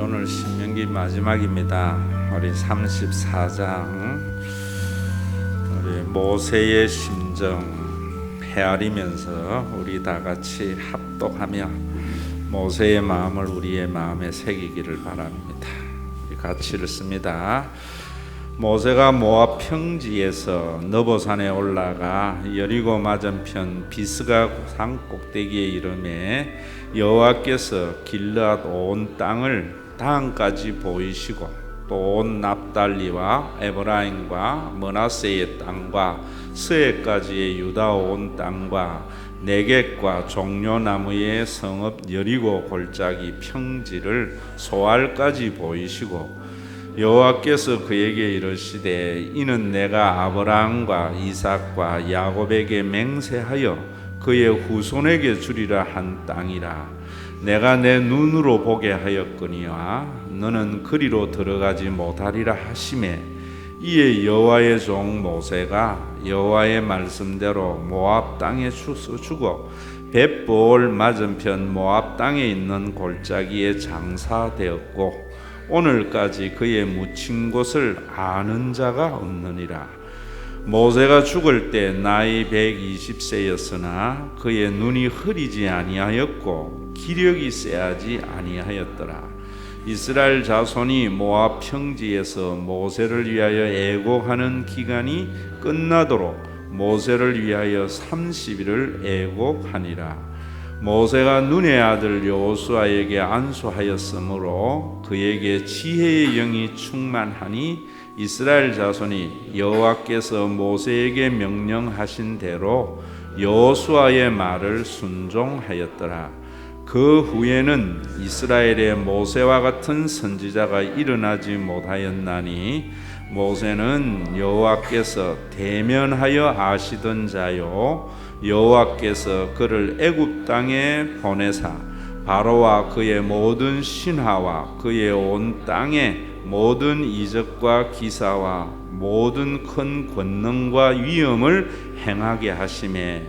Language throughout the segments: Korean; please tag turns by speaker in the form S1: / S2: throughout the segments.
S1: 오늘 신명기 마지막입니다. 우리 34장 우리 모세의 심정 헤아리면서 우리 다 같이 합독하며 모세의 마음을 우리의 마음에 새기기를 바랍니다. 우리 같이 읽습니다. 모세가 모압 평지에서 너보산에 올라가 여리고 맞은편 비스가 산 꼭대기에 이르매 여호와께서 길르앗 온 땅을 다한까지 보이시고 또 온 납달리와 에브라임과 므낫세의 땅과 스에까지의 유다 온 땅과 네겝과 종려나무의 성읍 여리고 골짜기 평지를 소알까지 보이시고 여호와께서 그에게 이르시되 이는 내가 아브라함과 이삭과 야곱에게 맹세하여 그의 후손에게 주리라 한 땅이라. 내가 내 눈으로 보게 하였거니와 너는 그리로 들어가지 못하리라 하시매 이에 여호와의 종 모세가 여호와의 말씀대로 모압 땅에 주고 벳볼 맞은편 모압 땅에 있는 골짜기에 장사되었고 오늘까지 그의 묻힌 곳을 아는 자가 없느니라. 모세가 죽을 때 나이 120세였으나 그의 눈이 흐리지 아니하였고 기력이 쎄하지 아니하였더라. 이스라엘 자손이 모압 평지에서 모세를 위하여 애곡하는 기간이 끝나도록 모세를 위하여 30일을 애곡하니라. 모세가 눈의 아들 여호수아에게 안수하였으므로 그에게 지혜의 영이 충만하니 이스라엘 자손이 여호와께서 모세에게 명령하신 대로 여호수아의 말을 순종하였더라. 그 후에는 이스라엘의 모세와 같은 선지자가 일어나지 못하였나니 모세는 여호와께서 대면하여 아시던 자요 여호와께서 그를 애굽 땅에 보내사 바로와 그의 모든 신하와 그의 온 땅에 모든 이적과 기사와 모든 큰 권능과 위엄을 행하게 하심에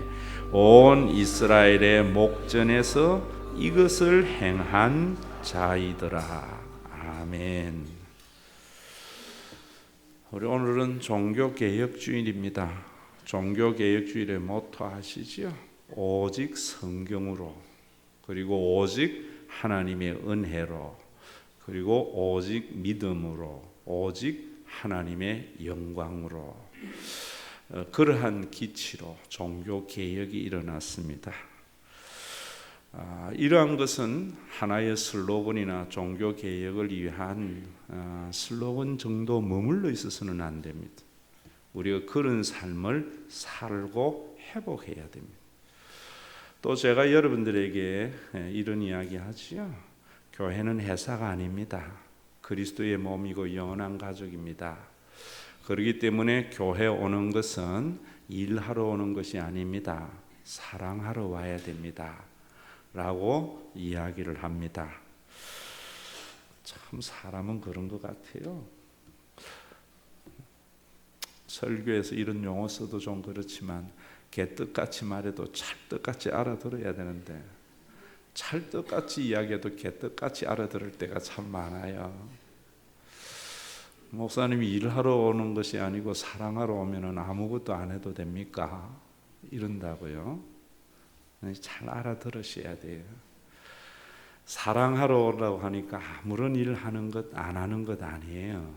S1: 온 이스라엘의 목전에서 이것을 행한 자이더라. 아멘. 우리 오늘은 종교개혁주일입니다. 종교개혁주일의 모토 아시죠? 오직 성경으로, 그리고 오직 하나님의 은혜로, 그리고 오직 믿음으로, 오직 하나님의 영광으로, 그러한 기치로 종교개혁이 일어났습니다. 이러한 것은 하나의 슬로건이나 종교개혁을 위한 슬로건 정도 머물러 있어서는 안 됩니다. 우리가 그런 삶을 살고 회복해야 됩니다. 또 제가 여러분들에게 이런 이야기 하지요. 교회는 회사가 아닙니다. 그리스도의 몸이고 영원한 가족입니다. 그렇기 때문에 교회 오는 것은 일하러 오는 것이 아닙니다. 사랑하러 와야 됩니다. 라고 이야기를 합니다. 참 사람은 그런 것 같아요. 설교에서 이런 용어 써도 좀 그렇지만 개떡같이 말해도 찰떡같이 알아들어야 되는데 찰떡같이 이야기해도 개떡같이 알아들을 때가 참 많아요. 목사님이 일하러 오는 것이 아니고 사랑하러 오면 아무것도 안 해도 됩니까? 이런다고요. 잘 알아들으셔야 돼요. 사랑하러 오라고 하니까 아무런 일을 하는 것 안 하는 것 아니에요.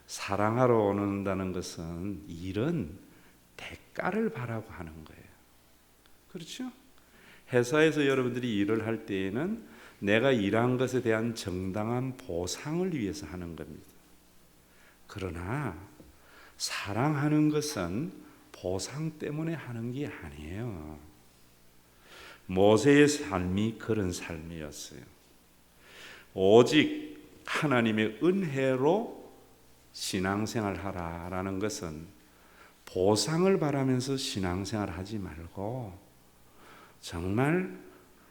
S1: 사랑하러 오는다는 것은 일은 대가를 바라고 하는 거예요. 그렇죠? 회사에서 여러분들이 일을 할 때에는 내가 일한 것에 대한 정당한 보상을 위해서 하는 겁니다. 그러나 사랑하는 것은 보상 때문에 하는 게 아니에요. 모세의 삶이 그런 삶이었어요. 오직 하나님의 은혜로 신앙생활 하라라는 것은 보상을 바라면서 신앙생활 하지 말고 정말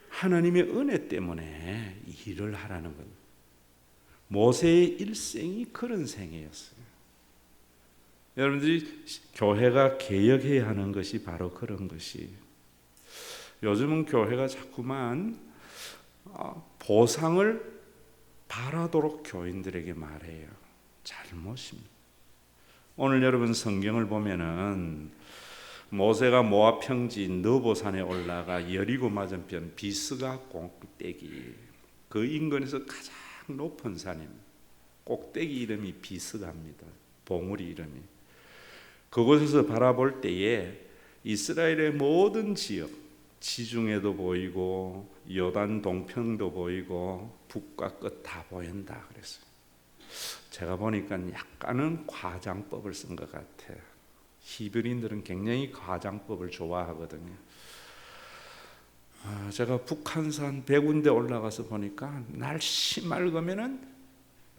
S1: 하나님의 은혜 때문에 일을 하라는 것. 모세의 일생이 그런 생애였어요. 여러분들이 교회가 개혁해야 하는 것이 바로 그런 것이. 요즘은 교회가 자꾸만 보상을 바라도록 교인들에게 말해요. 잘못입니다. 오늘 여러분 성경을 보면은 모세가 모압 평지 느보산에 올라가 여리고 맞은편 비스가 꼭대기, 그 인근에서 가장 높은 산입니다. 꼭대기 이름이 비스가입니다. 봉우리 이름이. 그곳에서 바라볼 때에 이스라엘의 모든 지역, 지중해도 보이고 요단 동평도 보이고 북과 끝 다 보인다 그랬어요. 제가 보니까 약간은 과장법을 쓴 것 같아요. 히브리인들은 굉장히 과장법을 좋아하거든요. 제가 북한산 100군데 올라가서 보니까 날씨 맑으면은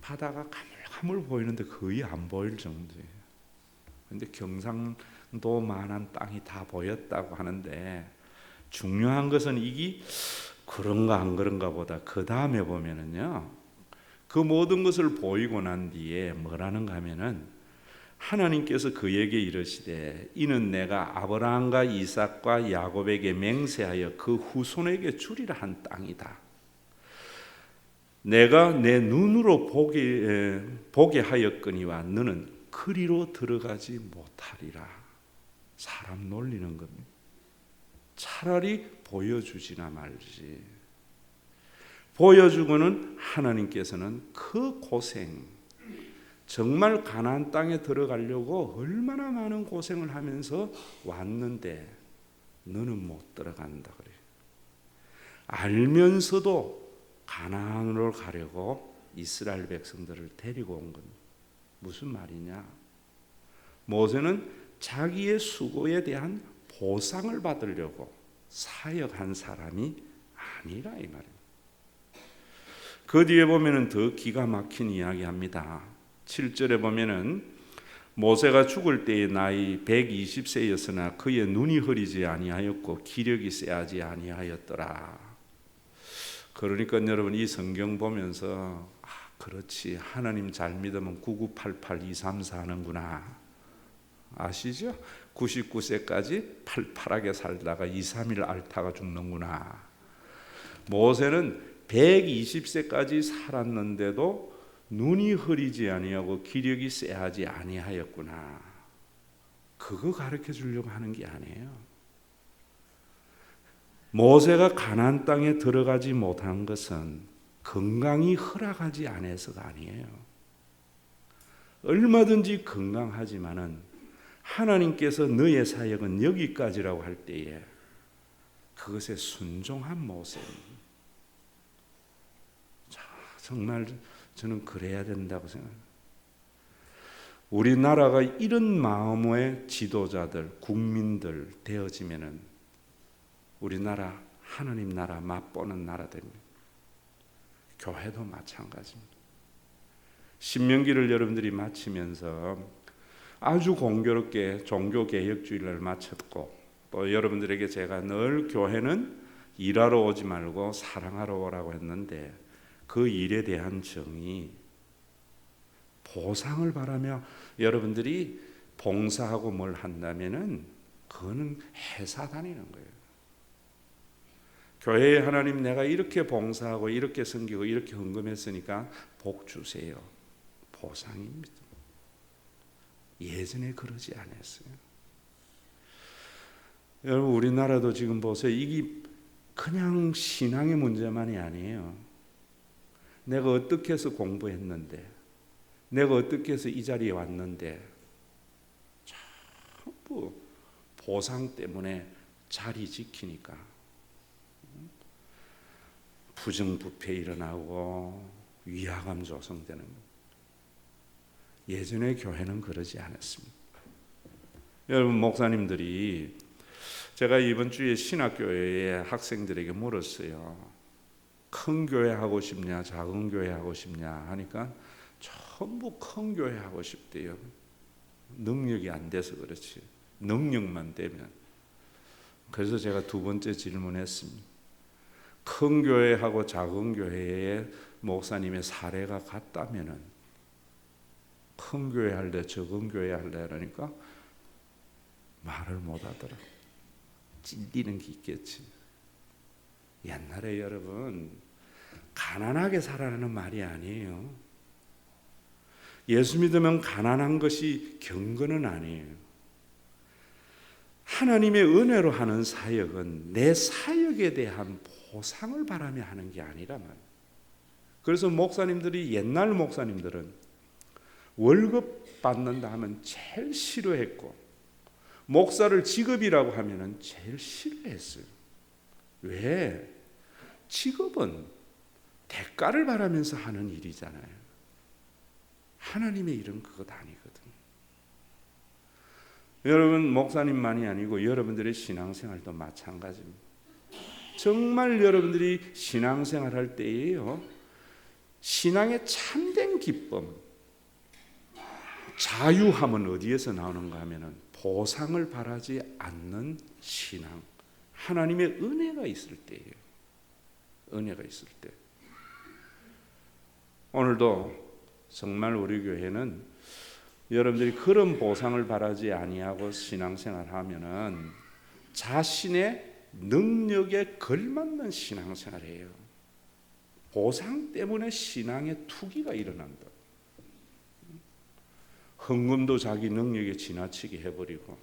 S1: 바다가 가물가물 보이는데 거의 안 보일 정도예요. 근데 경상도만한 땅이 다 보였다고 하는데, 중요한 것은 이게 그런가 안 그런가 보다 그 다음에 보면은요, 그 모든 것을 보이고 난 뒤에 뭐라는가 하면은 하나님께서 그에게 이르시되 이는 내가 아브라함과 이삭과 야곱에게 맹세하여 그 후손에게 주리라 한 땅이다. 내가 내 눈으로 보게 하였거니와 너는 그리로 들어가지 못하리라. 사람 놀리는 겁니다. 차라리 보여주지나 말지. 보여주고는 하나님께서는 그 고생, 정말 가나안 땅에 들어가려고 얼마나 많은 고생을 하면서 왔는데 너는 못 들어간다 그래요. 알면서도 가나안으로 가려고 이스라엘 백성들을 데리고 온 겁니다. 무슨 말이냐? 모세는 자기의 수고에 대한 보상을 받으려고 사역한 사람이 아니라 이 말입니다. 그 뒤에 보면은 더 기가 막힌 이야기합니다. 7절에 보면은 모세가 죽을 때의 나이 120세였으나 그의 눈이 흐리지 아니하였고 기력이 쎄하지 아니하였더라. 그러니까 여러분 이 성경 보면서 그렇지, 하나님 잘 믿으면 9988-234 하는구나. 아시죠? 99세까지 팔팔하게 살다가 2-3일 앓다가 죽는구나. 모세는 120세까지 살았는데도 눈이 흐리지 아니하고 기력이 쎄하지 아니하였구나. 그거 가르쳐 주려고 하는 게 아니에요. 모세가 가나안 땅에 들어가지 못한 것은 건강이 허락하지 않아서가 아니에요. 얼마든지 건강하지만은 하나님께서 너의 사역은 여기까지라고 할 때에 그것에 순종한 모습입니다. 정말 저는 그래야 된다고 생각합니다. 우리나라가 이런 마음의 지도자들, 국민들 되어지면은 우리나라 하나님 나라 맛보는 나라 됩니다. 교회도 마찬가지입니다. 신명기를 여러분들이 마치면서 아주 공교롭게 종교개혁주의를 마쳤고, 또 여러분들에게 제가 늘 교회는 일하러 오지 말고 사랑하러 오라고 했는데 그 일에 대한 정의, 보상을 바라며 여러분들이 봉사하고 뭘 한다면은 그거는 회사 다니는 거예요. 교회에 하나님 내가 이렇게 봉사하고 이렇게 섬기고 이렇게 헌금했으니까 복 주세요. 보상입니다. 예전에 그러지 않았어요. 여러분 우리나라도 지금 보세요. 이게 그냥 신앙의 문제만이 아니에요. 내가 어떻게 해서 공부했는데, 내가 어떻게 해서 이 자리에 왔는데 전부 보상 때문에 자리 지키니까 부정부패 일어나고 위화감 조성되는 것. 예전에 교회는 그러지 않았습니다. 여러분 목사님들이, 제가 이번 주에 신학교회의 학생들에게 물었어요. 큰 교회 하고 싶냐 작은 교회 하고 싶냐 하니까 전부 큰 교회 하고 싶대요. 능력이 안 돼서 그렇지, 능력만 되면. 그래서 제가 두 번째 질문했습니다. 큰 교회하고 작은 교회의 목사님의 사례가 같다면은 큰 교회 할래 작은 교회 할래 그러니까 말을 못 하더라. 찔리는 게 있겠지. 옛날에 여러분 가난하게 살아라는 말이 아니에요. 예수 믿으면 가난한 것이 경건은 아니에요. 하나님의 은혜로 하는 사역은 내 사역에 대한 보상을 바라며 하는 게 아니라 말이에요. 그래서 목사님들이, 옛날 목사님들은 월급 받는다 하면 제일 싫어했고, 목사를 직업이라고 하면 제일 싫어했어요. 왜? 직업은 대가를 바라면서 하는 일이잖아요. 하나님의 일은 그것 아니거든요. 여러분, 목사님만이 아니고 여러분들의 신앙생활도 마찬가지입니다. 정말 여러분들이 신앙생활할 때에요, 신앙의 참된 기쁨, 자유함은 어디에서 나오는가 하면은 보상을 바라지 않는 신앙, 하나님의 은혜가 있을 때예요. 은혜가 있을 때. 오늘도 정말 우리 교회는 여러분들이 그런 보상을 바라지 아니하고 신앙생활하면은 자신의 능력에 걸맞는 신앙생활이에요. 보상 때문에 신앙의 투기가 일어난다. 헌금도 자기 능력에 지나치게 해버리고,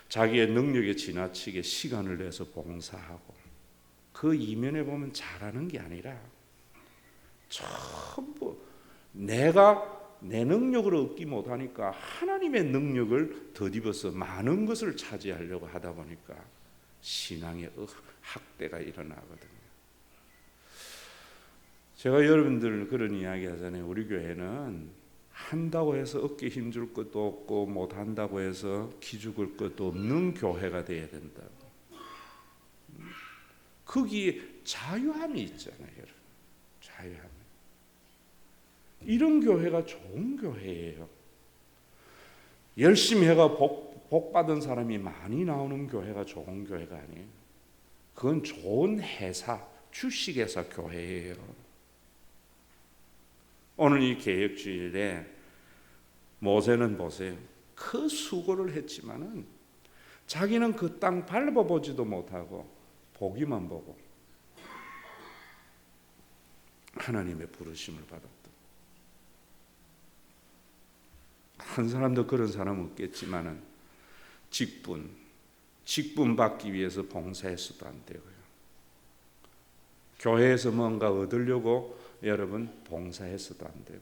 S1: 자기의 능력에 지나치게 시간을 내서 봉사하고, 그 이면에 보면 잘하는 게 아니라 전부 내가 내 능력으로 얻기 못하니까 하나님의 능력을 덧입어서 많은 것을 차지하려고 하다 보니까 신앙의 학대가 일어나거든요. 제가 여러분들 그런 이야기 하잖아요. 우리 교회는 한다고 해서 어깨 힘줄 것도 없고, 못한다고 해서 기죽을 것도 없는 교회가 돼야 된다고. 거기에 자유함이 있잖아요, 여러분. 자유함. 이런 교회가 좋은 교회예요. 열심히 해가 복 받은 사람이 많이 나오는 교회가 좋은 교회가 아니에요. 그건 좋은 회사, 주식회사 교회예요. 오늘 이 개혁주일에 모세는 보세요. 그 수고를 했지만은 자기는 그 땅 밟아보지도 못하고 보기만 보고 하나님의 부르심을 받았다. 한 사람도 그런 사람 없겠지만은 직분 받기 위해서 봉사해서도 안 되고요. 교회에서 뭔가 얻으려고 여러분 봉사해서도 안 되고,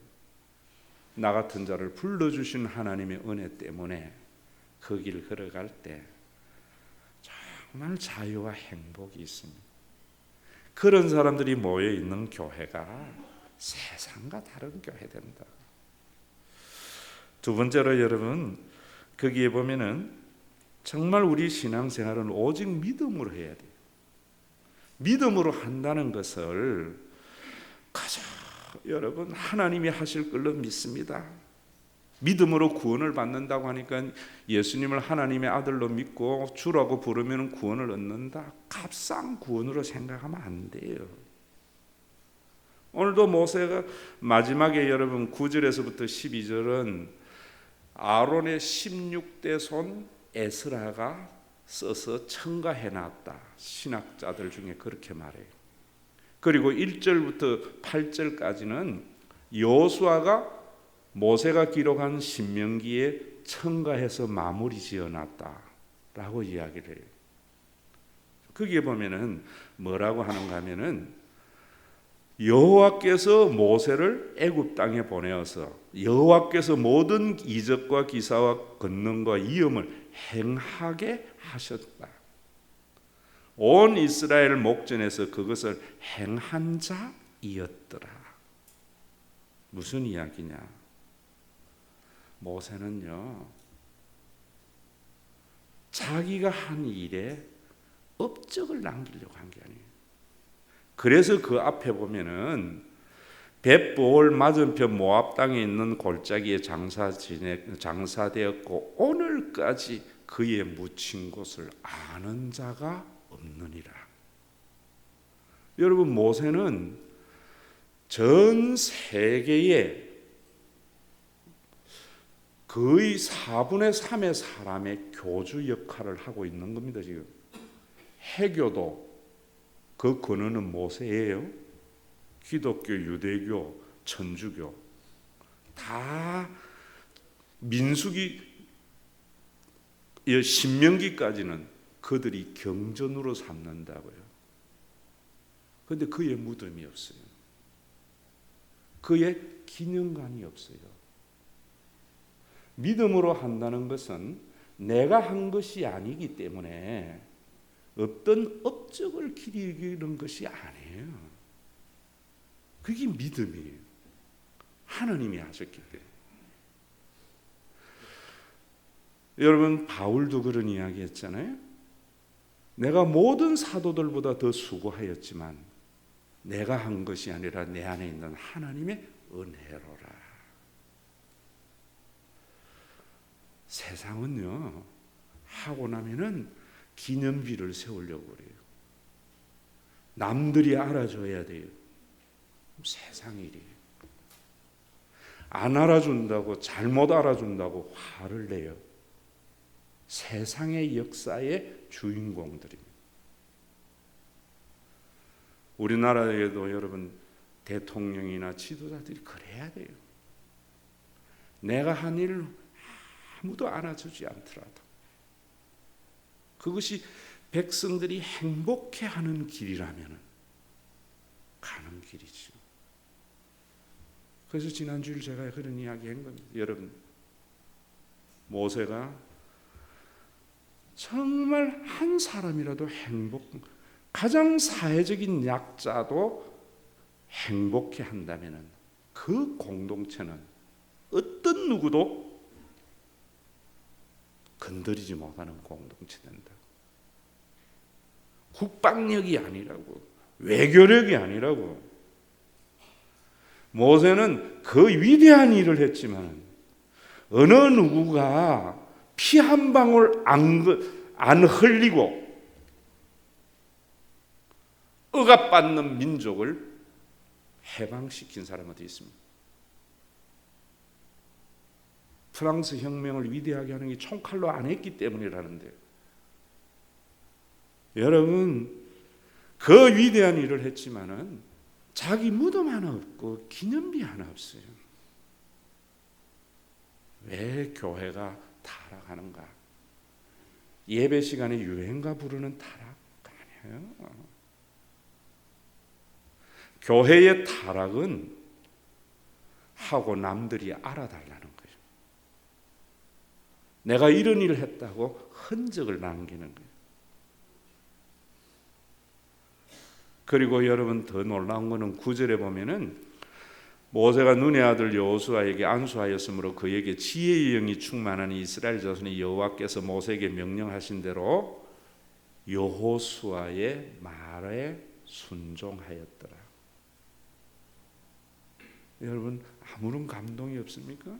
S1: 나 같은 자를 불러주신 하나님의 은혜 때문에 그 길 걸어갈 때 정말 자유와 행복이 있습니다. 그런 사람들이 모여 있는 교회가 세상과 다른 교회 된다. 두 번째로 여러분, 거기에 보면은 정말 우리 신앙생활은 오직 믿음으로 해야 돼요. 믿음으로 한다는 것을 가장 여러분 하나님이 하실 걸로 믿습니다. 믿음으로 구원을 받는다고 하니까 예수님을 하나님의 아들로 믿고 주라고 부르면 구원을 얻는다, 값싼 구원으로 생각하면 안 돼요. 오늘도 모세가 마지막에 여러분 9절에서부터 12절은 아론의 16대 손 에스라가 써서 첨가해놨다. 신학자들 중에 그렇게 말해요. 그리고 1절부터 8절까지는 여호수아가 모세가 기록한 신명기에 첨가해서 마무리 지어놨다라고 이야기를 해요. 거기에 보면은 뭐라고 하는가 하면은 여호와께서 모세를 애굽 땅에 보내어서 여호와께서 모든 이적과 기사와 권능과 이음을 행하게 하셨다. 온 이스라엘 목전에서 그것을 행한 자이었더라. 무슨 이야기냐? 모세는요, 자기가 한 일에 업적을 남기려고 한 게 아니에요. 그래서 그 앞에 보면은 벳보올 맞은편 모압 땅에 있는 골짜기에 장사되었고 오늘까지 그의 묻힌 곳을 아는 자가 없느니라. 여러분, 모세는 전 세계에 거의 4분의 3의 사람의 교주 역할을 하고 있는 겁니다. 지금 해교도 그 근원은 모세예요. 기독교, 유대교, 천주교 다 민수기, 신명기까지는 그들이 경전으로 삼는다고요. 그런데 그의 무덤이 없어요. 그의 기념관이 없어요. 믿음으로 한다는 것은 내가 한 것이 아니기 때문에 어떤 업적을 기리는 것이 아니에요. 그게 믿음이에요. 하나님이 하셨기 때문에. 여러분, 바울도 그런 이야기 했잖아요. 내가 모든 사도들보다 더 수고하였지만 내가 한 것이 아니라 내 안에 있는 하나님의 은혜로라. 세상은요, 하고 나면은 기념비를 세우려고 그래요. 남들이 알아줘야 돼요. 세상 일이에요. 안 알아준다고, 잘못 알아준다고 화를 내요. 세상의 역사의 주인공들입니다. 우리나라에도 여러분 대통령이나 지도자들이 그래야 돼요. 내가 한 일을 아무도 알아주지 않더라도 그것이 백성들이 행복해하는 길이라면 가는 길이죠. 그래서 지난주일 제가 그런 이야기 한 겁니다. 여러분, 모세가 정말 한 사람이라도 가장 사회적인 약자도 행복해 한다면 그 공동체는 어떤 누구도 건드리지 못하는 공동체 된다. 국방력이 아니라고, 외교력이 아니라고. 모세는 그 위대한 일을 했지만 어느 누구가 피 한 방울 안 흘리고 억압받는 민족을 해방시킨 사람은 어디 있습니까? 프랑스 혁명을 위대하게 하는 게 총칼로 안 했기 때문이라는데, 여러분, 그 위대한 일을 했지만은 자기 무덤 하나 없고 기념비 하나 없어요. 왜 교회가 타락하는가? 예배 시간에 유행가 부르는 타락 아니에요. 교회의 타락은 하고 남들이 알아달라는 거예요. 내가 이런 일을 했다고 흔적을 남기는 거예요. 그리고 여러분, 더 놀라운 것은 9절에 보면은 모세가 눈의 아들 여호수아에게 안수하였으므로 그에게 지혜의 영이 충만하니 이스라엘 자손이 여호와께서 모세에게 명령하신 대로 여호수아의 말에 순종하였더라. 여러분, 아무런 감동이 없습니까?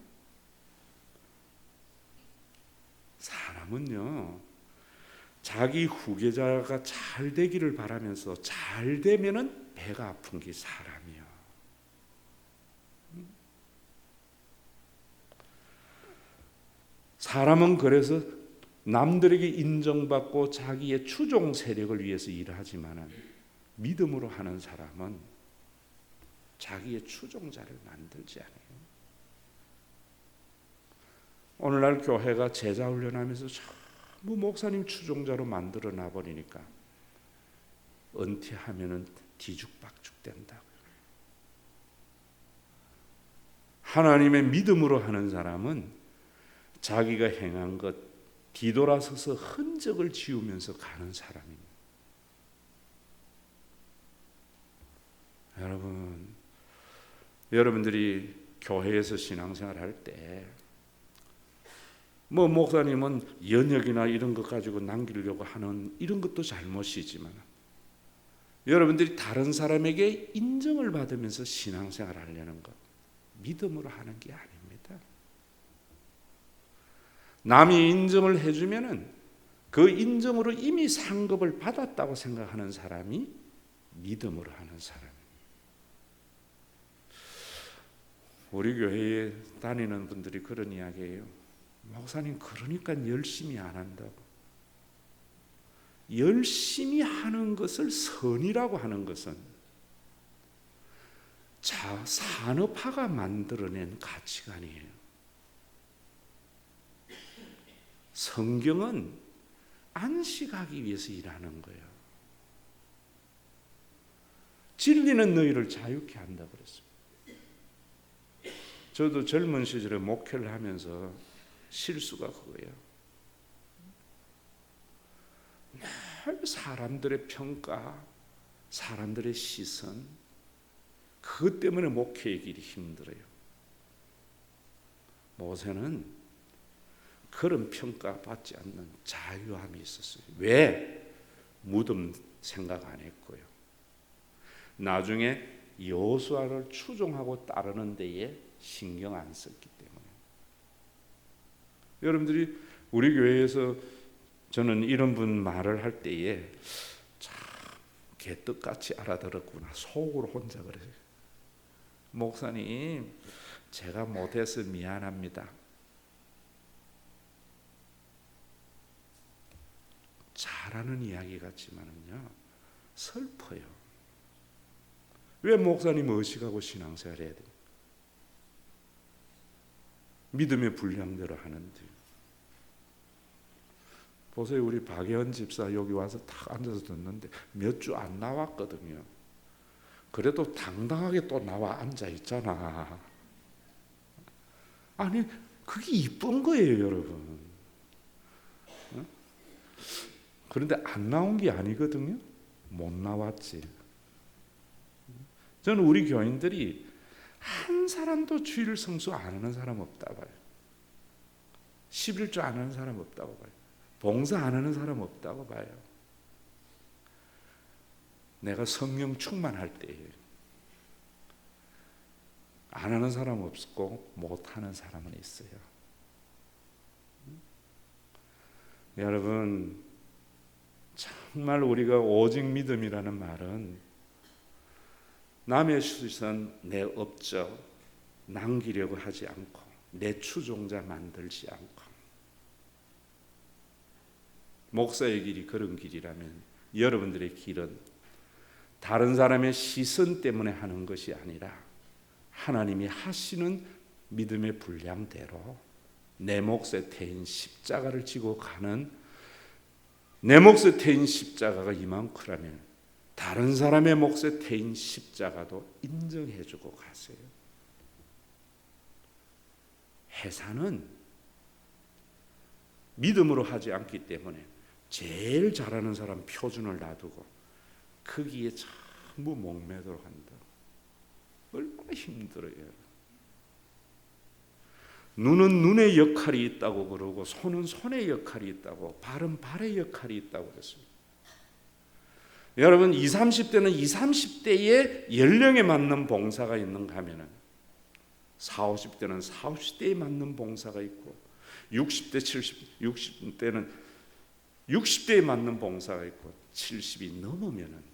S1: 사람은요, 자기 후계자가 잘 되기를 바라면서 잘 되면은 배가 아픈 게 사람이야. 사람은 그래서 남들에게 인정받고 자기의 추종 세력을 위해서 일하지만 믿음으로 하는 사람은 자기의 추종자를 만들지 않아요. 오늘날 교회가 제자 훈련하면서 전부 목사님 추종자로 만들어 놔버리니까 은퇴하면은 뒤죽박죽 된다고요. 하나님의 믿음으로 하는 사람은 자기가 행한 것 뒤돌아서서 흔적을 지우면서 가는 사람입니다. 여러분들이 교회에서 신앙생활 할 때 목사님은 연역이나 이런 것 가지고 남기려고 하는 이런 것도 잘못이지만 여러분들이 다른 사람에게 인정을 받으면서 신앙생활 하려는 것, 믿음으로 하는 게 아닙니다. 남이 인정을 해주면은 그 인정으로 이미 상급을 받았다고 생각하는 사람이 믿음으로 하는 사람입니다. 우리 교회에 다니는 분들이 그런 이야기예요. 목사님, 그러니까 열심히 안 한다고. 열심히 하는 것을 선이라고 하는 것은 산업화가 만들어낸 가치관이에요. 성경은 안식하기 위해서 일하는 거예요. 진리는 너희를 자유케 한다 그랬어요. 저도 젊은 시절에 목회를 하면서 실수가 그거예요. 늘 사람들의 평가, 사람들의 시선, 그것 때문에 목회의 길이 힘들어요. 모세는 그런 평가받지 않는 자유함이 있었어요. 왜? 무덤 생각 안 했고요. 나중에 여호수아를 추종하고 따르는 데에 신경 안 썼기 때문에. 여러분들이 우리 교회에서 저는 이런 분 말을 할 때에 참 개떡같이 알아들었구나 속으로 혼자 그래요. 목사님, 제가 못해서 미안합니다. 잘하는 이야기 같지만은요 슬퍼요. 왜 목사님 의식하고 신앙생활 해야 돼요? 믿음의 분량대로 하는데. 보세요, 우리 박예원 집사 여기 와서 탁 앉아서 듣는데 몇 주 안 나왔거든요. 그래도 당당하게 또 나와 앉아 있잖아. 아니, 그게 이쁜 거예요, 여러분. 그런데 안 나온 게 아니거든요. 못 나왔지. 저는 우리 교인들이 한 사람도 주일 성수 안 하는 사람 없다 봐요. 11조 안 하는 사람 없다고 봐요. 봉사 안 하는 사람 없다고 봐요. 내가 성령 충만할 때에 안 하는 사람 없고 못 하는 사람은 있어요. 여러분, 정말 우리가 오직 믿음이라는 말은 남의 시선, 내 업적 남기려고 하지 않고 내 추종자 만들지 않고, 목사의 길이 그런 길이라면 여러분들의 길은 다른 사람의 시선 때문에 하는 것이 아니라 하나님이 하시는 믿음의 분량대로 내 몫에 태인 십자가를 지고 가는, 내 몫에 태인 십자가가 이만크라면 다른 사람의 몫에 태인 십자가도 인정해주고 가세요. 해산은 믿음으로 하지 않기 때문에 제일 잘하는 사람 표준을 놔두고 거기에 전부 목매도록 한다. 얼마나 힘들어요. 눈은 눈의 역할이 있다고 그러고 손은 손의 역할이 있다고, 발은 발의 역할이 있다고 그랬어요. 여러분, 20, 30대는 20, 30대의 연령에 맞는 봉사가 있는가 하면은 40, 50대는 40, 50대에 맞는 봉사가 있고 60대, 70, 60대는 60대에 맞는 봉사가 있고 70이 넘으면은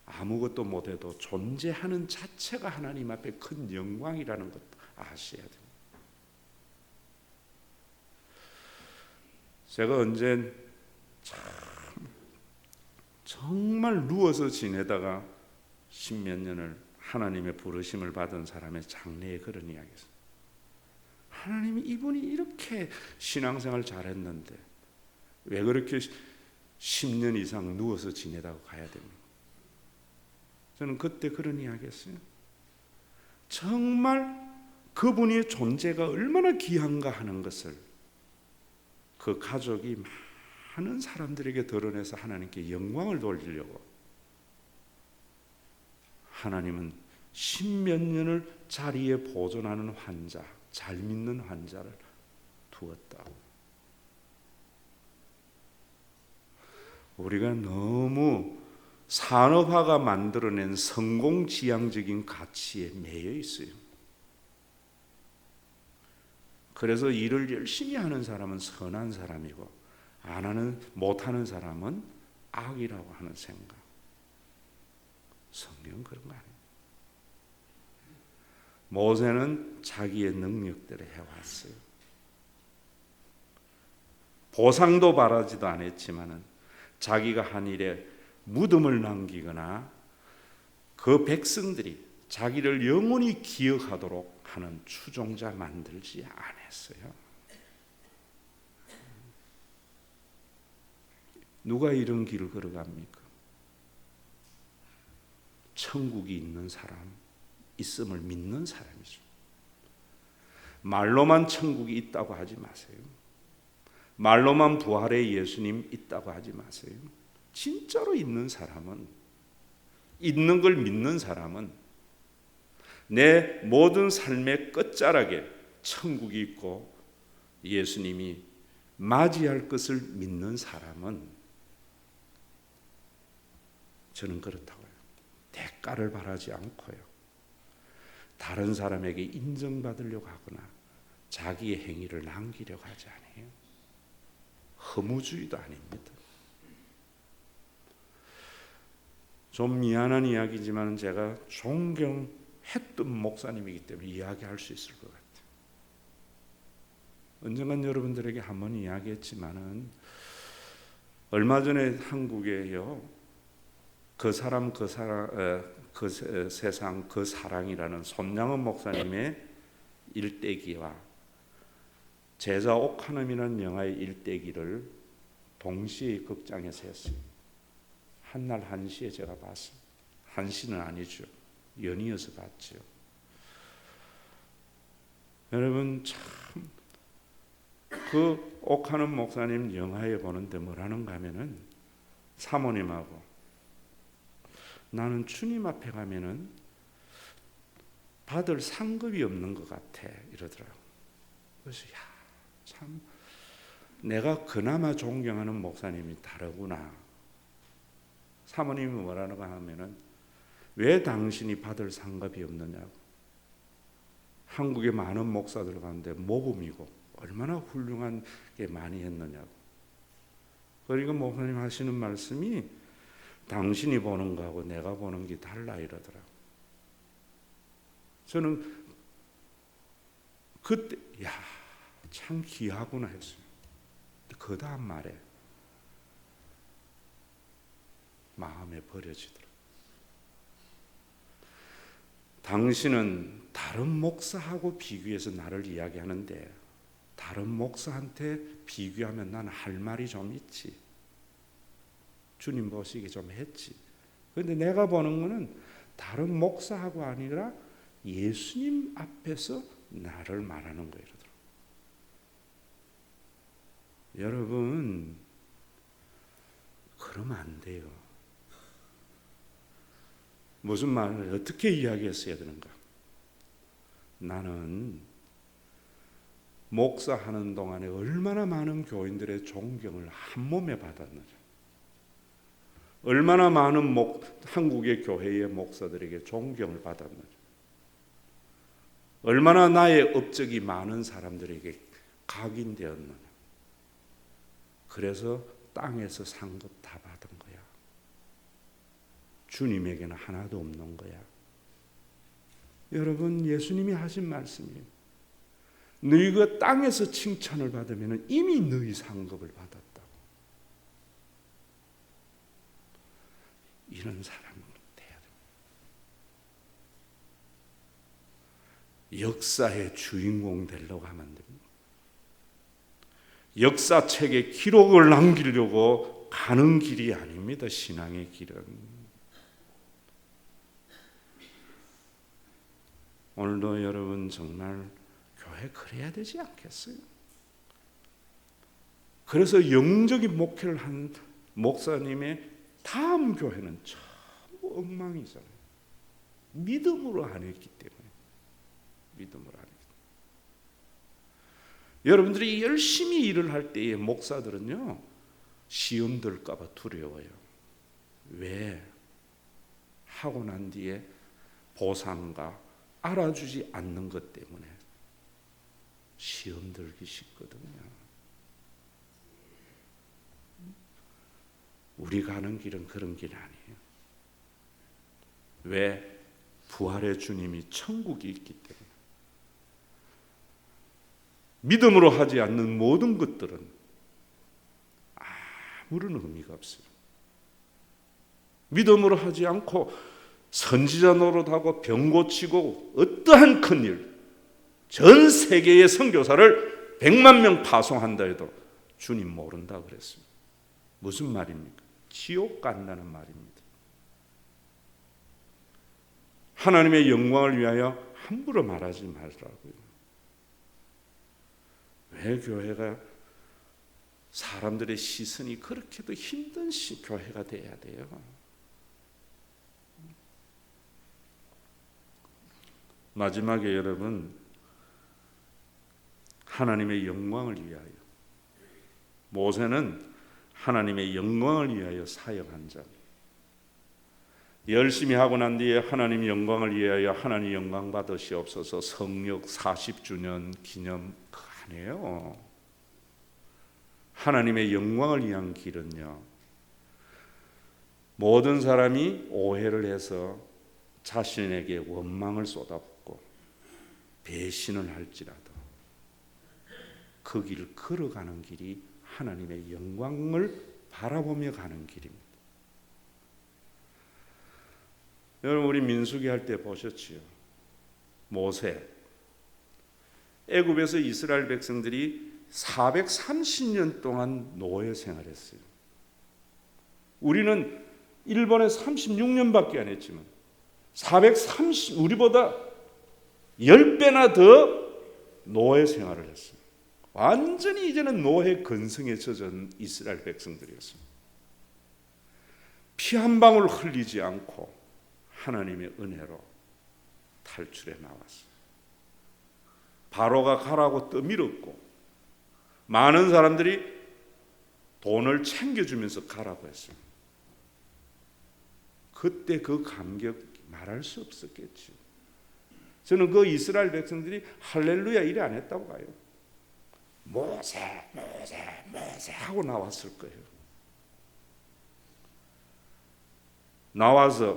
S1: 아무것도 못해도 존재하는 자체가 하나님 앞에 큰 영광이라는 것도 아셔야 됩니다. 제가 언제 정말 누워서 지내다가 십몇 년을 하나님의 부르심을 받은 사람의 장래에 그런 이야기였어요. 하나님이 이분이 이렇게 신앙생활 잘했는데 왜 그렇게 10년 이상 누워서 지내다가 가야 됩니까? 저는 그때 그런 이야기했어요. 정말 그분의 존재가 얼마나 귀한가 하는 것을 그 가족이 많은 사람들에게 드러내서 하나님께 영광을 돌리려고 하나님은 십몇 년을 자리에 보존하는 환자, 잘 믿는 환자를 두었다고. 우리가 너무 산업화가 만들어낸 성공지향적인 가치에 매여 있어요. 그래서 일을 열심히 하는 사람은 선한 사람이고 못하는 사람은 악이라고 하는 생각. 성경은 그런 거 아니에요. 모세는 자기의 능력대로 해왔어요. 보상도 바라지도 않았지만은 자기가 한 일에 무덤을 남기거나 그 백성들이 자기를 영원히 기억하도록 하는 추종자 만들지 않았어요. 누가 이런 길을 걸어갑니까? 천국이 있는 사람, 있음을 믿는 사람이죠. 말로만 천국이 있다고 하지 마세요. 말로만 부활의 예수님 있다고 하지 마세요. 진짜로 있는 사람은, 있는 걸 믿는 사람은 내 모든 삶의 끝자락에 천국이 있고 예수님이 맞이할 것을 믿는 사람은 저는 그렇다고요. 대가를 바라지 않고요. 다른 사람에게 인정받으려고 하거나 자기의 행위를 남기려고 하지 않아요. 허무주의도 아닙니다. 좀 미안한 이야기지만 제가 존경했던 목사님이기 때문에 이야기할 수 있을 것 같아요. 언젠간 여러분들에게 한번 이야기했지만은 얼마 전에 한국에요. 그 세상 그 사랑이라는 손양은 목사님의 일대기와 제자 옥하놈이라는 영화의 일대기를 동시에 극장에서 했어요. 한날 1시에 제가 봤어요. 1시는 아니죠. 연이어서 봤죠. 여러분 참 그 옥하놈 목사님 영화에 보는데 뭐라는가 하면은 사모님하고 나는 주님 앞에 가면은 받을 상급이 없는 것 같아 이러더라고. 그래서 참 내가 그나마 존경하는 목사님이 다르구나. 사모님이 뭐라는가 하면은 왜 당신이 받을 상급이 없느냐고. 한국의 많은 목사들 가운데 모범이고 얼마나 훌륭한 게 많이 했느냐고. 그러니까 목사님 하시는 말씀이 당신이 보는 거하고 내가 보는 게 달라 이러더라고. 저는 그때 참 귀하구나 했어요. 그 다음 말에 마음에 버려지더라고. 당신은 다른 목사하고 비교해서 나를 이야기하는데 다른 목사한테 비교하면 나는 할 말이 좀 있지. 주님 보시기 좀 했지. 그런데 내가 보는 거는 다른 목사하고 아니라 예수님 앞에서 나를 말하는 거예요. 여러분 그러면 안 돼요. 무슨 말을 어떻게 이야기했어야 되는가? 나는 목사하는 동안에 얼마나 많은 교인들의 존경을 한 몸에 받았느냐. 얼마나 많은 한국의 교회의 목사들에게 존경을 받았느냐. 얼마나 나의 업적이 많은 사람들에게 각인되었느냐. 그래서 땅에서 상급 다 받은 거야. 주님에게는 하나도 없는 거야. 여러분 예수님이 하신 말씀이에요. 너희가 땅에서 칭찬을 받으면 이미 너희 상급을 받았다고. 이런 사람이 돼야 됩니다. 역사의 주인공 되려고 하면 안 됩니다. 역사책에 기록을 남기려고 가는 길이 아닙니다. 신앙의 길은. 오늘도 여러분 정말 교회 그래야 되지 않겠어요? 그래서 영적인 목회를 한 목사님의 다음 교회는 전부 엉망이잖아요. 믿음으로 안 했기 때문에. 믿음으로 안 했기 때문에. 여러분들이 열심히 일을 할 때의 목사들은요, 시험 들까 봐 두려워요. 왜? 하고 난 뒤에 보상과 알아주지 않는 것 때문에 시험 들기 쉽거든요. 우리가 가는 길은 그런 길이 아니에요. 왜? 부활의 주님이 천국이 있기 때문에. 믿음으로 하지 않는 모든 것들은 아무런 의미가 없어요. 믿음으로 하지 않고 선지자 노릇하고 병 고치고 어떠한 큰일, 전 세계의 선교사를 100만 명 파송한다 해도 주님 모른다 그랬어요. 무슨 말입니까? 지옥 간다는 말입니다. 하나님의 영광을 위하여 함부로 말하지 말라고요. 왜 교회가 사람들의 시선이 그렇게도 힘든 교회가 돼야 돼요? 마지막에 여러분, 하나님의 영광을 위하여, 모세는 하나님의 영광을 위하여 사역한 자, 열심히 하고 난 뒤에 하나님 영광을 위하여 하나님 영광 받으시옵소서 성역 40주년 기념 안 해요. 하나님의 영광을 위한 길은요, 모든 사람이 오해를 해서 자신에게 원망을 쏟아붓고 배신을 할지라도 그 길을 걸어가는 길이 하나님의 영광을 바라보며 가는 길입니다. 여러분, 우리 민수기 할 때 보셨지요? 모세, 애굽에서 이스라엘 백성들이 430년 동안 노예 생활했어요. 우리는 일본에 36년밖에 안 했지만 우리보다 10배나 더 노예 생활을 했어요. 완전히 이제는 노예 근성에 젖은 이스라엘 백성들이었습니다. 피 한 방울 흘리지 않고 하나님의 은혜로 탈출해 나왔어요. 바로가 가라고 떠밀었고 많은 사람들이 돈을 챙겨주면서 가라고 했어요. 그때 그 감격 말할 수 없었겠죠. 저는 그 이스라엘 백성들이 할렐루야 이래 안 했다고 봐요. 모세 하고 나왔을 거예요. 나와서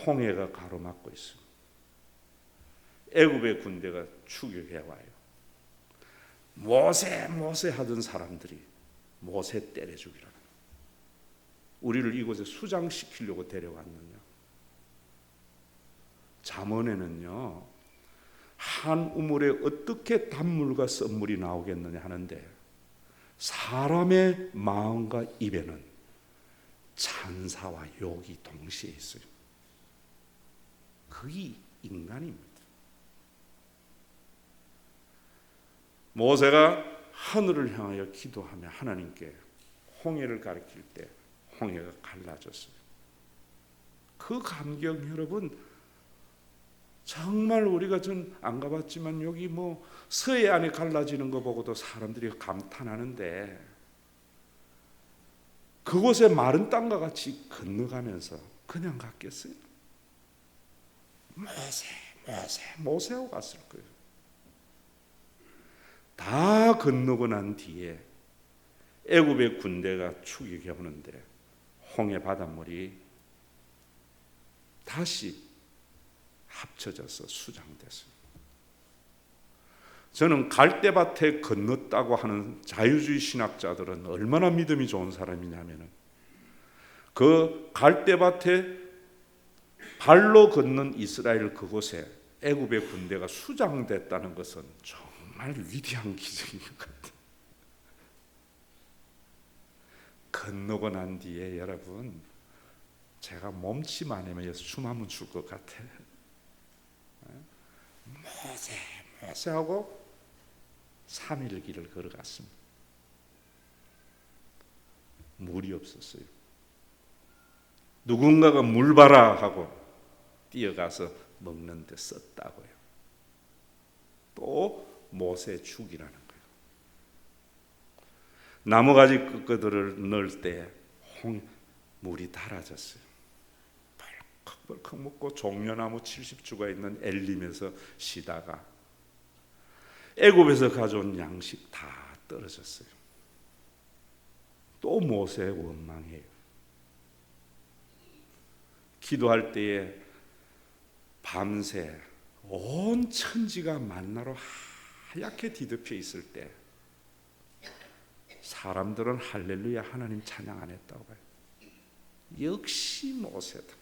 S1: 홍해가 가로막고 있습니다. 애굽의 군대가 추격해 와요. 모세 하던 사람들이 모세 때려 죽이라. 우리를 이곳에 수장시키려고 데려왔느냐. 잠언에는요, 한 우물에 어떻게 단물과 썬물이 나오겠느냐 하는데 사람의 마음과 입에는 찬사와 욕이 동시에 있어요. 그게 인간입니다. 모세가 하늘을 향하여 기도하며 하나님께 홍해를 가리킬 때 홍해가 갈라졌어요. 그 감격 여러분, 정말 우리가 전 안 가봤지만 여기 뭐 서해안에 갈라지는 거 보고도 사람들이 감탄하는데 그곳에 마른 땅과 같이 건너가면서 그냥 갔겠어요? 모세하고 갔을 거예요. 다 건너고 난 뒤에 애굽의 군대가 추격해 오는데 홍해 바닷물이 다시 합쳐져서 수장됐어요. 저는 갈대밭에 건넜다고 하는 자유주의 신학자들은 얼마나 믿음이 좋은 사람이냐면 그 갈대밭에 발로 걷는 이스라엘 그곳에 애굽의 군대가 수장됐다는 것은 정말 위대한 기적인 것 같아요. 건너고 난 뒤에 여러분, 제가 몸치 많으면 숨 한번 줄 것 같아요. 모세하고 3일 길을 걸어갔습니다. 물이 없었어요. 누군가가 물 봐라 하고 뛰어가서 먹는데 썼다고요. 또 모세 죽이라는 거예요. 나무가지 끝들을 넣을 때 물이 달아졌어요. 벌컥벌컥 먹고 종려나무 70주가 있는 엘림에서 쉬다가 애굽에서 가져온 양식 다 떨어졌어요. 또 모세 원망해요. 기도할 때에 밤새 온 천지가 만나로 하얗게 뒤덮여 있을 때 사람들은 할렐루야 하나님 찬양 안 했다고 봐요. 역시 모세다.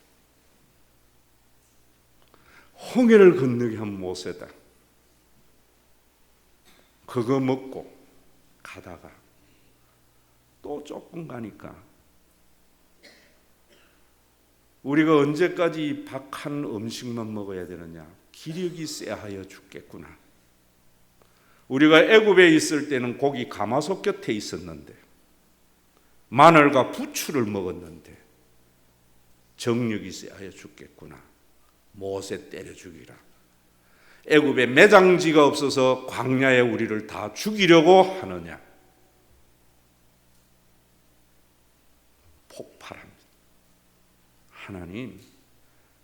S1: 홍해를 건너게 한 모세다. 그거 먹고 가다가 또 조금 가니까 우리가 언제까지 이 박한 음식만 먹어야 되느냐? 기력이 쎄하여 죽겠구나. 우리가 애굽에 있을 때는 고기 가마솥 곁에 있었는데 마늘과 부추를 먹었는데 정력이 쎄하여 죽겠구나. 모세 때려 죽이라. 애굽에 매장지가 없어서 광야에 우리를 다 죽이려고 하느냐? 폭발합니다. 하나님,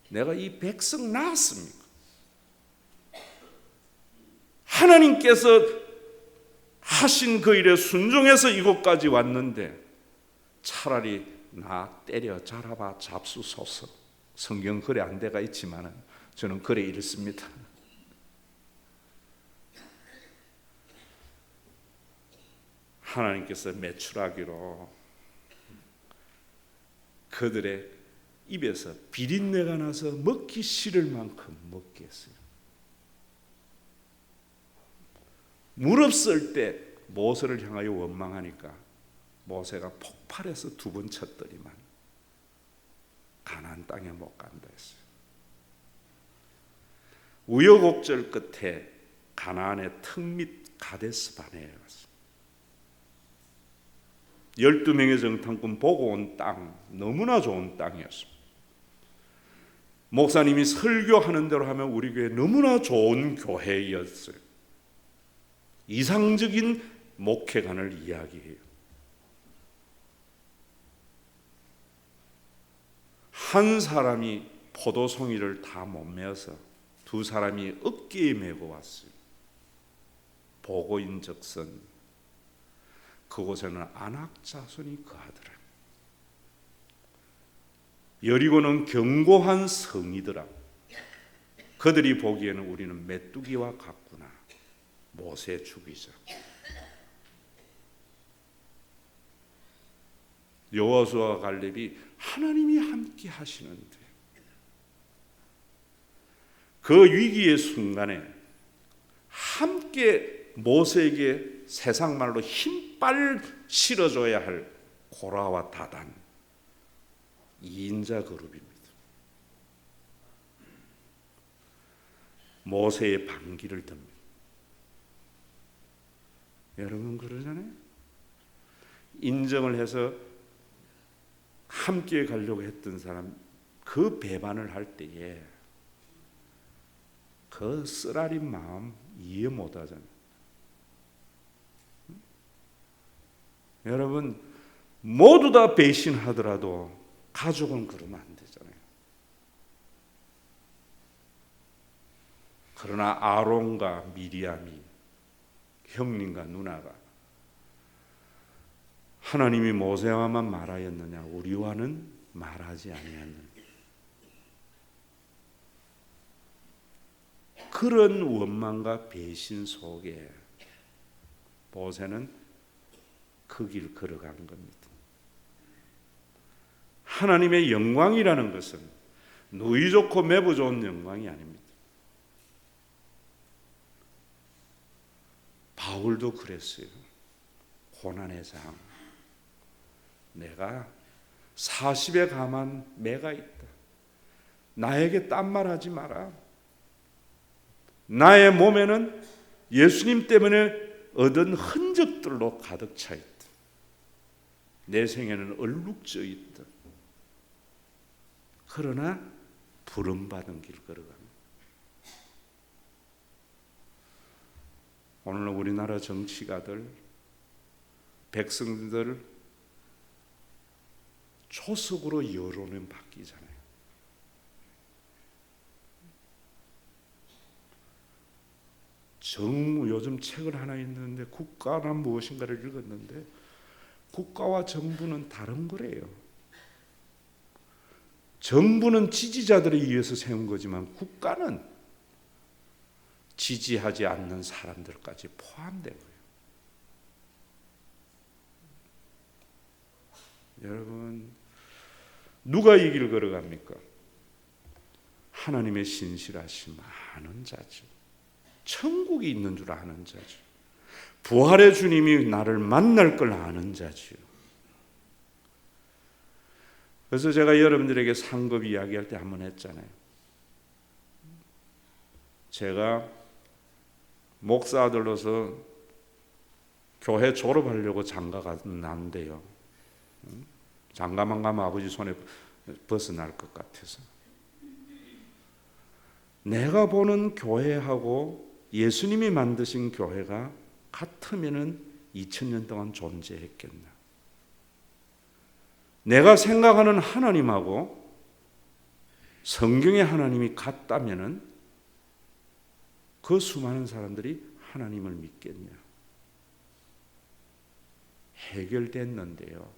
S1: 내가 이 백성 낳았습니까? 하나님께서 하신 그 일에 순종해서 이곳까지 왔는데 차라리 나 때려 잡아봐 잡수소서. 성경 그래 안 돼가 있지만 저는 그래 읽습니다. 하나님께서 매출하기로 그들의 입에서 비린내가 나서 먹기 싫을 만큼 먹게 했어요. 물 없을 때 모세를 향하여 원망하니까 모세가 폭발해서 2번 쳤더니만 가나안 땅에 못 간다 했어요. 우여곡절 끝에 가나안의 턱밑 가데스 바네에 갔어요. 12명의 정탐꾼 보고 온 땅, 너무나 좋은 땅이었습니다. 목사님이 설교하는 대로 하면 우리 교회 너무나 좋은 교회였어요. 이상적인 목회관을 이야기해요. 한 사람이 포도송이를 다 못 메어서 2 사람이 어깨에 메고 왔어요. 보고인적선 그곳에는 안악 자손이 거하더라. 여리고는 견고한 성이더라. 그들이 보기에는 우리는 메뚜기와 같구나. 모세 죽이자. 여호수아와 갈렙이 하나님이 함께 하시는데 그 위기의 순간에 함께 모세에게 세상 말로 힘빨 실어줘야 할 고라와 다단 2인자 그룹입니다. 모세의 반기를 듭니다. 여러분 그러잖아요. 인정을 해서 함께 가려고 했던 사람 그 배반을 할 때에 그 쓰라린 마음 이해 못하잖아요. 여러분 모두 다 배신하더라도 가족은 그러면 안 되잖아요. 그러나 아론과 미리암이 형님과 누나가 하나님이 모세와만 말하였느냐 우리와는 말하지 아니하느냐. 그런 원망과 배신 속에 모세는 그 길 걸어간 겁니다. 하나님의 영광이라는 것은 누이 좋고 매부 좋은 영광이 아닙니다. 바울도 그랬어요. 고난의 장. 내가 40에 감한 매가 있다. 나에게 딴 말 하지 마라. 나의 몸에는 예수님 때문에 얻은 흔적들로 가득 차 있다. 내 생에는 얼룩져 있다. 그러나 부름받은 길 걸어갑니다. 오늘 우리나라 정치가들, 백성들 초석으로 여론은 바뀌잖아요. 요즘 책을 하나 읽는데 국가란 무엇인가를 읽었는데 국가와 정부는 다른 거래요. 정부는 지지자들에 의해서 세운 거지만 국가는 지지하지 않는 사람들까지 포함된 거예요. 여러분 누가 이 길 걸어갑니까? 하나님의 신실하심 아는 자죠. 천국이 있는 줄 아는 자죠. 부활의 주님이 나를 만날 걸 아는 자죠. 그래서 제가 여러분들에게 상급 이야기할 때 한번 했잖아요. 제가 목사 아들로서 교회 졸업하려고 장가 갔는데요. 장가만 가면 아버지 손에 벗어날 것 같아서. 내가 보는 교회하고 예수님이 만드신 교회가 같으면은 2000년 동안 존재했겠나. 내가 생각하는 하나님하고 성경의 하나님이 같다면은 그 수많은 사람들이 하나님을 믿겠냐. 해결됐는데요.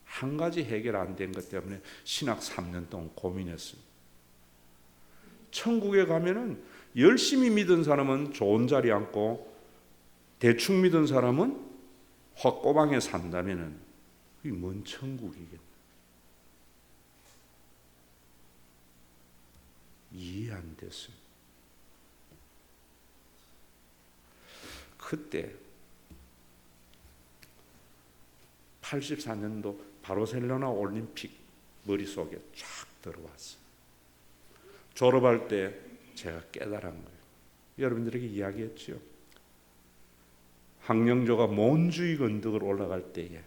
S1: 한 가지 해결 안 된 것 때문에 신학 3년 동안 고민했어요. 천국에 가면은 열심히 믿은 사람은 좋은 자리 앉고 대충 믿은 사람은 헛고방에 산다면은 그게 뭔 천국이겠나. 이해 안 됐어요. 그때 84년도 바르셀로나 올림픽 머릿속에 쫙 들어왔어요. 졸업할 때 제가 깨달은 거예요. 여러분들에게 이야기했죠. 황영조가 몬주이 건덕을 올라갈 때에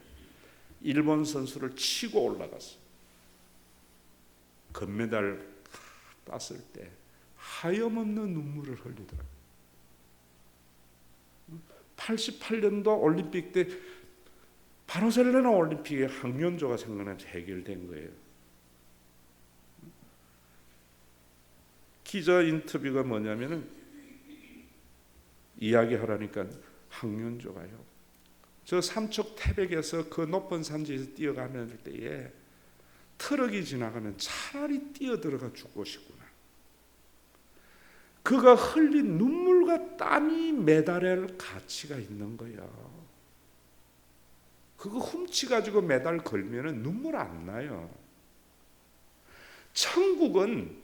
S1: 일본 선수를 치고 올라갔어요. 금메달 땄을 때 하염없는 눈물을 흘리더라고요. 88년도 올림픽 때 바르셀로나 올림픽에 황영조가 생각나서 해결된 거예요. 기자 인터뷰가 뭐냐면은 이야기하라니까 황영조가요. 저 삼척 태백에서 그 높은 산지에서 뛰어가는 때에 트럭이 지나가면 차라리 뛰어들어가 죽고 싶구나. 그가 흘린 눈물과 땀이 메달할 가치가 있는 거예요. 그거 훔치가지고 메달 걸면은 눈물 안 나요. 천국은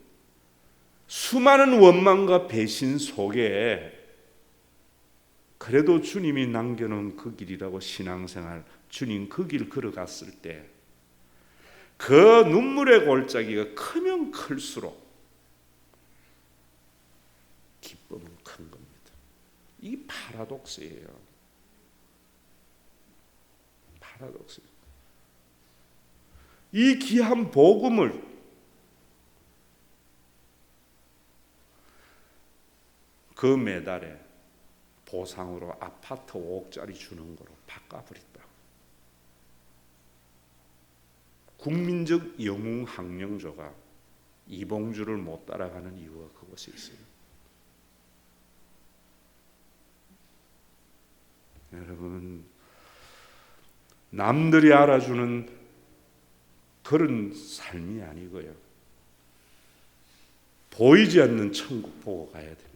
S1: 수많은 원망과 배신 속에 그래도 주님이 남겨놓은 그 길이라고 신앙생활, 주님 그 길 걸어갔을 때 그 눈물의 골짜기가 크면 클수록 기쁨은 큰 겁니다. 이게 파라독스예요. 파라독스예요. 이 귀한 복음을 그 메달에 보상으로 아파트 5억짜리 주는 거로 바꿔버렸다. 국민적 영웅 황영조가 이봉주를 못 따라가는 이유가 그것에 있어요. 여러분, 남들이 알아주는 그런 삶이 아니고요. 보이지 않는 천국 보고 가야 됩니다.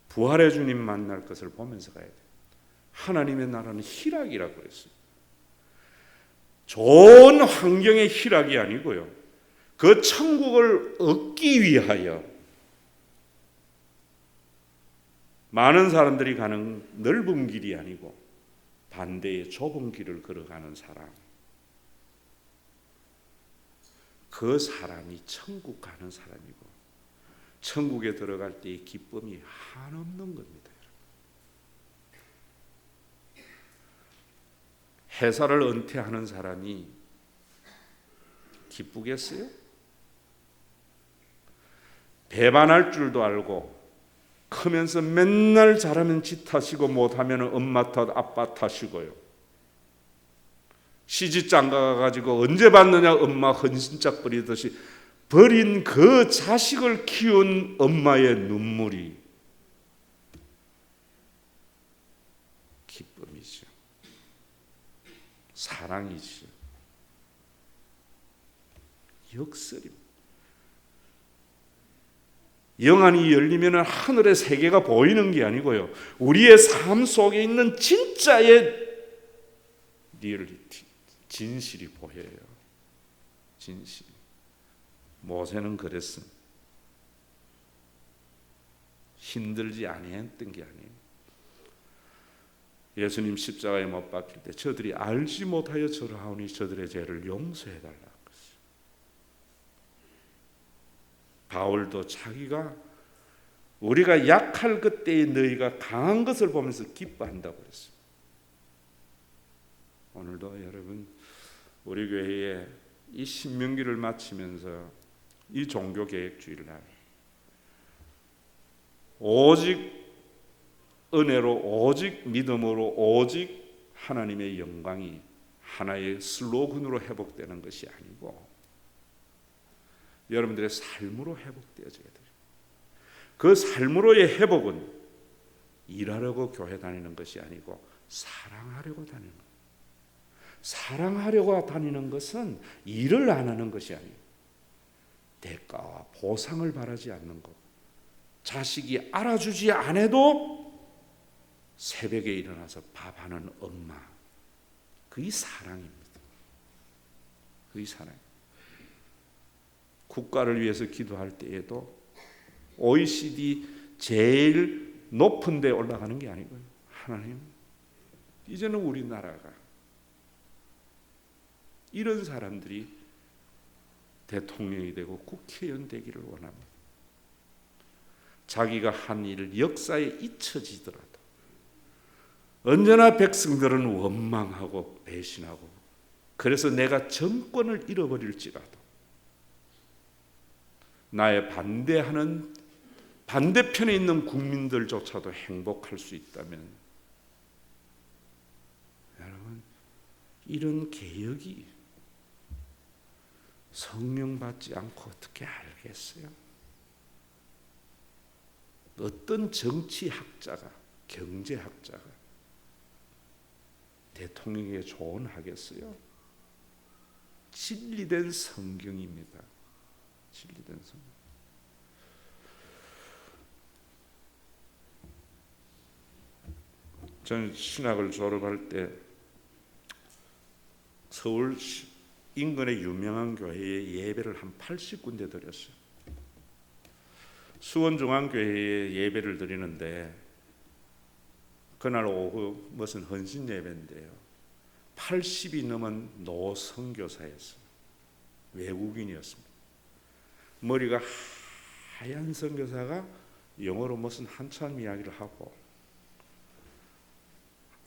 S1: 부활의 주님 만날 것을 보면서 가야 돼요. 하나님의 나라는 희락이라고 그랬어요. 좋은 환경의 희락이 아니고요. 그 천국을 얻기 위하여 많은 사람들이 가는 넓은 길이 아니고 반대의 좁은 길을 걸어가는 사람. 그 사람이 천국 가는 사람이고 천국에 들어갈 때의 기쁨이 한없는 겁니다. 회사를 은퇴하는 사람이 기쁘겠어요? 배반할 줄도 알고 크면서 맨날 잘하면 지 탓이고 못하면 엄마 탓, 아빠 탓이고요. 시집장가 가가지고 언제 받느냐 엄마 헌신짝 버리듯이 버린 그 자식을 키운 엄마의 눈물이 기쁨이죠. 사랑이죠. 역설입니다. 영안이 열리면 하늘의 세계가 보이는 게 아니고요. 우리의 삶 속에 있는 진짜의 리얼리티, 진실이 보여요. 진실. 모세는 그랬습니다. 힘들지 아니했던 게 아니에요. 예수님 십자가에 못 박힐 때 저들이 알지 못하여 저러하오니 저들의 죄를 용서해달라고 했어요. 바울도 자기가 우리가 약할 그때의 너희가 강한 것을 보면서 기뻐한다고 그랬어요. 오늘도 여러분 우리 교회에 이 신명기를 마치면서 이 종교개혁주일날 오직 은혜로 오직 믿음으로 오직 하나님의 영광이 하나의 슬로건으로 회복되는 것이 아니고 여러분들의 삶으로 회복되어져야 돼요. 그 삶으로의 회복은 일하려고 교회 다니는 것이 아니고 사랑하려고 다니는 거예요. 사랑하려고 다니는 것은 일을 안 하는 것이 아니에요. 대가와 보상을 바라지 않는 것. 자식이 알아주지 않아도 새벽에 일어나서 밥하는 엄마, 그게 사랑입니다. 그게 사랑. 국가를 위해서 기도할 때에도 OECD 제일 높은 데 올라가는 게 아니고요. 하나님, 이제는 우리나라가 이런 사람들이 대통령이 되고 국회의원 되기를 원합니다. 자기가 한 일 역사에 잊혀지더라도 언제나 백성들은 원망하고 배신하고 그래서 내가 정권을 잃어버릴지라도 나의 반대하는 반대편에 있는 국민들조차도 행복할 수 있다면 여러분 이런 개혁이 성령 받지 않고 어떻게 알겠어요? 어떤 정치학자가 경제학자가 대통령에게 조언하겠어요? 진리된 성경입니다. 진리된 성경. 저는 신학을 졸업할 때 서울 인근의 유명한 교회에 예배를 한 80군데 드렸어요. 수원중앙교회에 예배를 드리는데 그날 오후 무슨 헌신 예배인데요. 80이 넘은 노선교사였어요. 외국인이었습니다. 머리가 하얀 선교사가 영어로 무슨 한참 이야기를 하고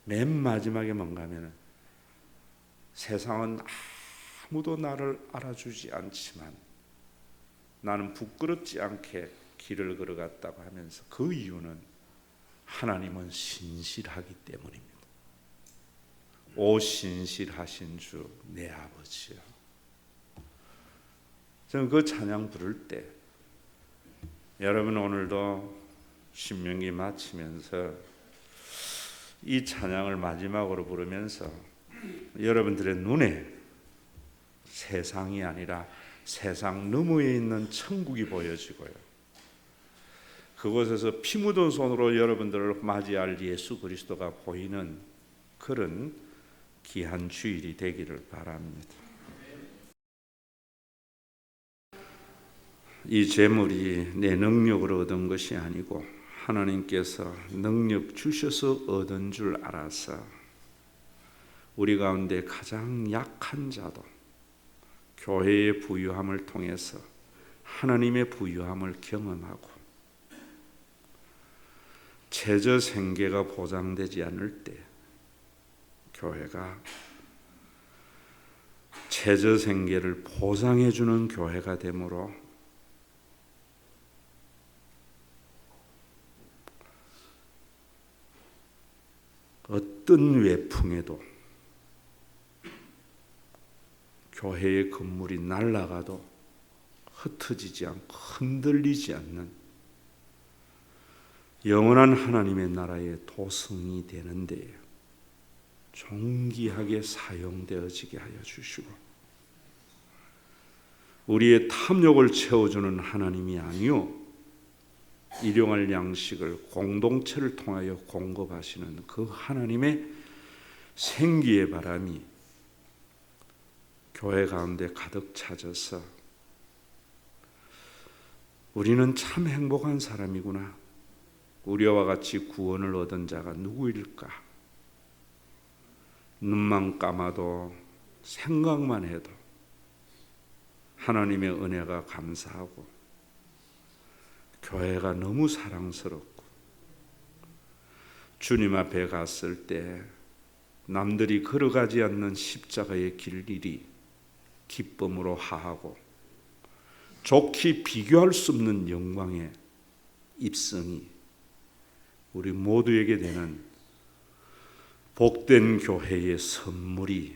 S1: 맨 마지막에 뭔가 하면 세상은 아무도 나를 알아주지 않지만 나는 부끄럽지 않게 길을 걸어갔다고 하면서 그 이유는 하나님은 신실하기 때문입니다. 오 신실하신 주 내 아버지여. 저는 그 찬양 부를 때 여러분 오늘도 신명기 마치면서 이 찬양을 마지막으로 부르면서 여러분들의 눈에 세상이 아니라 세상 너머에 있는 천국이 보여지고요. 그곳에서 피 묻은 손으로 여러분들을 맞이할 예수 그리스도가 보이는 그런 귀한 주일이 되기를 바랍니다. 이 재물이 내 능력으로 얻은 것이 아니고 하나님께서 능력 주셔서 얻은 줄 알아서 우리 가운데 가장 약한 자도 교회의 부유함을 통해서 하나님의 부유함을 경험하고 최저 생계가 보장되지 않을 때 교회가 최저 생계를 보장해 주는 교회가 되므로 어떤 외풍에도 교회의 건물이 날아가도 흩어지지 않고 흔들리지 않는 영원한 하나님의 나라의 도성이 되는데 존귀하게 사용되어지게 하여 주시고 우리의 탐욕을 채워주는 하나님이 아니요 일용할 양식을 공동체를 통하여 공급하시는 그 하나님의 생기의 바람이 교회 가운데 가득 차져서 우리는 참 행복한 사람이구나. 우리와 같이 구원을 얻은 자가 누구일까? 눈만 감아도 생각만 해도 하나님의 은혜가 감사하고 교회가 너무 사랑스럽고 주님 앞에 갔을 때 남들이 걸어가지 않는 십자가의 길들이 기쁨으로 하하고 좋게 비교할 수 없는 영광의 입성이 우리 모두에게 되는 복된 교회의 선물이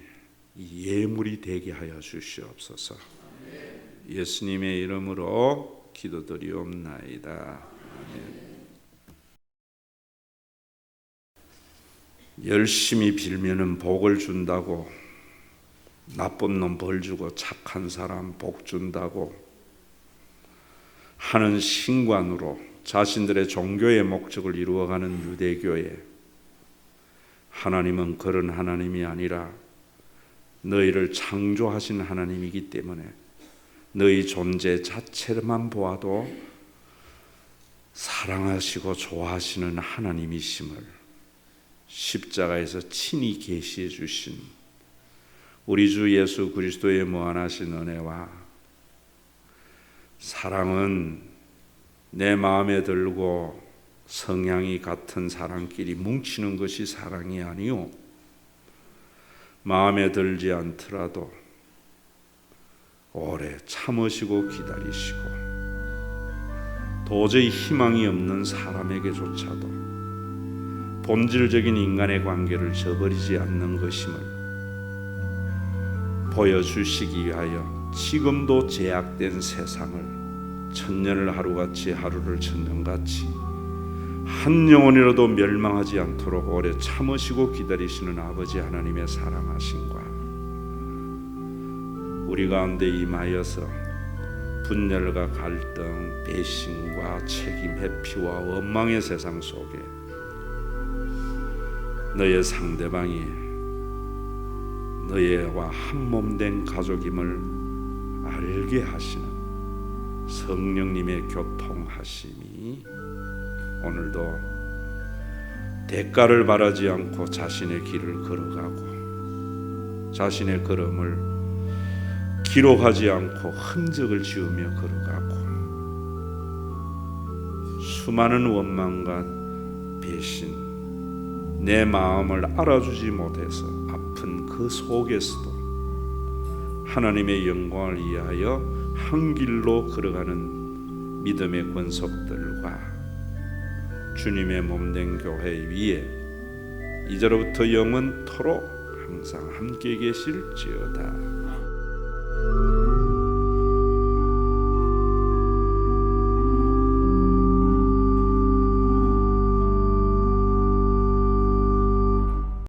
S1: 예물이 되게 하여 주시옵소서. 예수님의 이름으로 기도드리옵나이다. 아멘. 열심히 빌면은 복을 준다고, 나쁜 놈 벌 주고 착한 사람 복 준다고 하는 신관으로 자신들의 종교의 목적을 이루어가는 유대교회, 하나님은 그런 하나님이 아니라 너희를 창조하신 하나님이기 때문에 너희 존재 자체만 보아도 사랑하시고 좋아하시는 하나님이심을 십자가에서 친히 계시해 주신 우리 주 예수 그리스도의 무한하신 은혜와 사랑은 내 마음에 들고 성향이 같은 사람끼리 뭉치는 것이 사랑이 아니요, 마음에 들지 않더라도 오래 참으시고 기다리시고 도저히 희망이 없는 사람에게조차도 본질적인 인간의 관계를 저버리지 않는 것임을 보여주시기 위하여 지금도 제약된 세상을 천년을 하루같이 하루를 천년같이 한 영혼이라도 멸망하지 않도록 오래 참으시고 기다리시는 아버지 하나님의 사랑하심과 우리 가운데 임하여서 분열과 갈등, 배신과 책임 회피와 원망의 세상 속에 너의 상대방이 너희와 한몸된 가족임을 알게 하시는 성령님의 교통하심이 오늘도 대가를 바라지 않고 자신의 길을 걸어가고 자신의 걸음을 기록하지 않고 흔적을 지으며 걸어가고 수많은 원망과 배신, 내 마음을 알아주지 못해서 아픈 그 속에서도 하나님의 영광을 위하여 한 길로 걸어가는 믿음의 권속들과 주님의 몸된 교회 위에 이제로부터 영원토록 항상 함께 계실지어다.